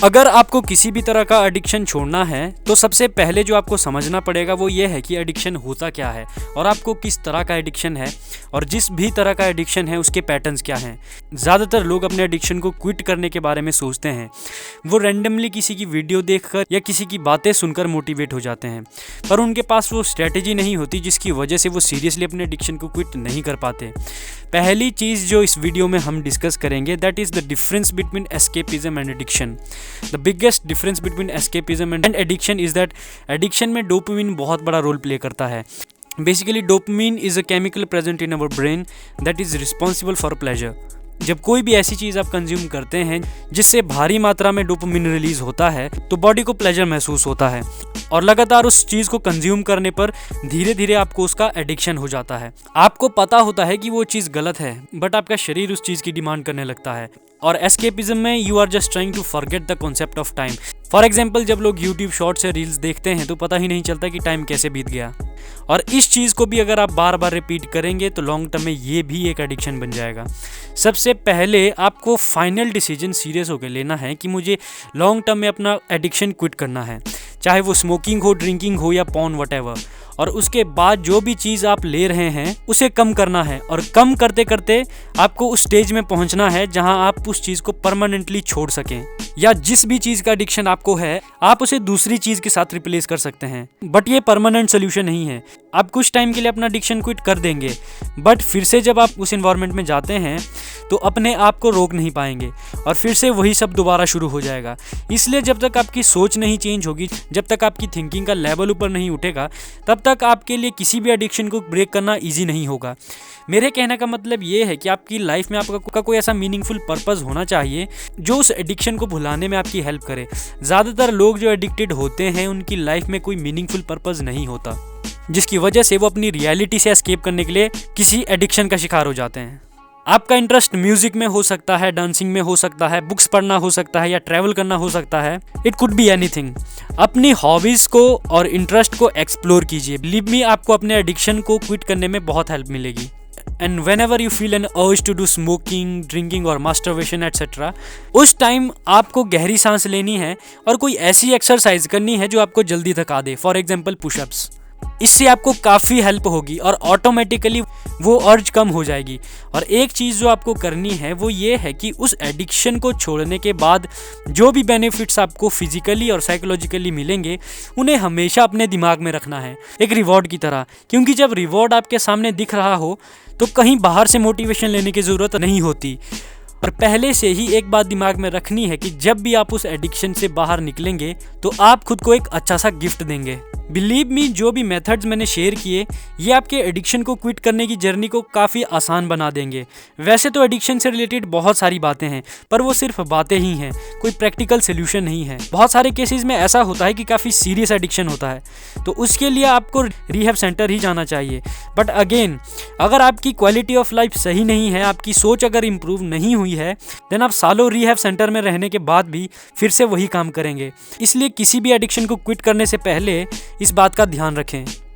अगर आपको किसी भी तरह का एडिक्शन छोड़ना है तो सबसे पहले जो आपको समझना पड़ेगा वो ये है कि एडिक्शन होता क्या है और आपको किस तरह का एडिक्शन है, और जिस भी तरह का एडिक्शन है उसके पैटर्न्स क्या हैं। ज़्यादातर लोग अपने एडिक्शन को क्विट करने के बारे में सोचते हैं, वो रैंडमली किसी की वीडियो देखकर या किसी की बातें सुनकर मोटिवेट हो जाते हैं, पर उनके पास वो स्ट्रैटेजी नहीं होती जिसकी वजह से वो सीरियसली अपने एडिक्शन को क्विट नहीं कर पाते। पहली चीज़ जो इस वीडियो में हम डिस्कस करेंगे that is the difference between escapism and addiction. The biggest difference between escapism and addiction is that addiction में डोपामिन बहुत बड़ा रोल प्ले करता है। Basically dopamine is a chemical present in our brain that is responsible for pleasure. जब कोई भी ऐसी चीज़ आप कंज्यूम करते हैं जिससे भारी मात्रा में डोपामिन रिलीज होता है तो बॉडी को प्लेजर महसूस होता है, और लगातार उस चीज़ को कंज्यूम करने पर धीरे धीरे आपको उसका एडिक्शन हो जाता है। आपको पता होता है कि वो चीज़ गलत है, बट आपका शरीर उस चीज़ की डिमांड करने लगता है। और एस्केपिज्म में you are just trying to forget the concept of time. For example, जब लोग यूट्यूब शॉर्ट्स या रील्स देखते हैं तो पता ही नहीं चलता कि टाइम कैसे बीत गया, और इस चीज़ को भी अगर आप बार बार रिपीट करेंगे तो लॉन्ग टर्म में ये भी एक एडिक्शन बन जाएगा। सबसे पहले आपको फाइनल डिसीजन सीरियस होकर लेना है कि मुझे लॉन्ग टर्म में अपना एडिक्शन क्विट करना है, चाहे वो स्मोकिंग हो, ड्रिंकिंग हो या पॉर्न, व्हाटएवर। और उसके बाद जो भी चीज़ आप ले रहे हैं उसे कम करना है, और कम करते करते आपको उस स्टेज में पहुंचना है जहां आप उस चीज़ को परमानेंटली छोड़ सकें, या जिस भी चीज़ का एडिक्शन आपको है आप उसे दूसरी चीज़ के साथ रिप्लेस कर सकते हैं। बट ये परमानेंट सोल्यूशन नहीं है। आप कुछ टाइम के लिए अपना एडिक्शन क्विट कर देंगे, बट फिर से जब आप उस एनवायरनमेंट में जाते हैं तो अपने आप को रोक नहीं पाएंगे और फिर से वही सब दोबारा शुरू हो जाएगा। इसलिए जब तक आपकी सोच नहीं चेंज होगी, जब तक आपकी थिंकिंग का लेवल ऊपर नहीं उठेगा, तब तक आपके लिए किसी भी एडिक्शन को ब्रेक करना ईजी नहीं होगा। मेरे कहने का मतलब ये है कि आपकी लाइफ में आपका कोई ऐसा मीनिंगफुल पर्पस होना चाहिए जो उस एडिक्शन को भुलाने में आपकी हेल्प करे। ज़्यादातर लोग जो एडिक्टेड होते हैं उनकी लाइफ में कोई मीनिंगफुल पर्पस नहीं होता, जिसकी वजह से वो अपनी रियलिटी से एस्केप करने के लिए किसी एडिक्शन का शिकार हो जाते हैं। आपका इंटरेस्ट म्यूजिक में हो सकता है, डांसिंग में हो सकता है, बुक्स पढ़ना हो सकता है या ट्रैवल करना हो सकता है। It could be anything. अपनी हॉबीज़ को और इंटरेस्ट को एक्सप्लोर कीजिए। बिलीव मी, आपको अपने एडिक्शन को क्विट करने में बहुत हेल्प मिलेगी। And whenever you feel an urge to do smoking, drinking और मास्टरबेशन एटसेट्रा, उस टाइम आपको गहरी सांस लेनी है और कोई ऐसी एक्सरसाइज करनी है जो आपको जल्दी थका दे। For example pushups. इससे आपको काफ़ी हेल्प होगी और ऑटोमेटिकली वो अर्ज कम हो जाएगी। और एक चीज़ जो आपको करनी है वो ये है कि उस एडिक्शन को छोड़ने के बाद जो भी बेनिफिट्स आपको फिजिकली और साइकोलॉजिकली मिलेंगे उन्हें हमेशा अपने दिमाग में रखना है, एक रिवॉर्ड की तरह। क्योंकि जब रिवॉर्ड आपके सामने दिख रहा हो तो कहीं बाहर से मोटिवेशन लेने की ज़रूरत नहीं होती। और पहले से ही एक बात दिमाग में रखनी है कि जब भी आप उस एडिक्शन से बाहर निकलेंगे तो आप खुद को एक अच्छा सा गिफ्ट देंगे। बिलीव मी, जो भी मेथड्स मैंने शेयर किए ये आपके एडिक्शन को क्विट करने की जर्नी को काफ़ी आसान बना देंगे। वैसे तो एडिक्शन से रिलेटेड बहुत सारी बातें हैं, पर वो सिर्फ बातें ही हैं, कोई प्रैक्टिकल सोल्यूशन नहीं है। बहुत सारे केसेस में ऐसा होता है कि काफ़ी सीरियस एडिक्शन होता है, तो उसके लिए आपको रिहैब सेंटर ही जाना चाहिए। बट अगेन, अगर आपकी क्वालिटी ऑफ लाइफ सही नहीं है, आपकी सोच अगर इम्प्रूव नहीं हुई है, देन आप सालों रिहैब सेंटर में रहने के बाद भी फिर से वही काम करेंगे। इसलिए किसी भी एडिक्शन को क्विट करने से पहले इस बात का ध्यान रखें।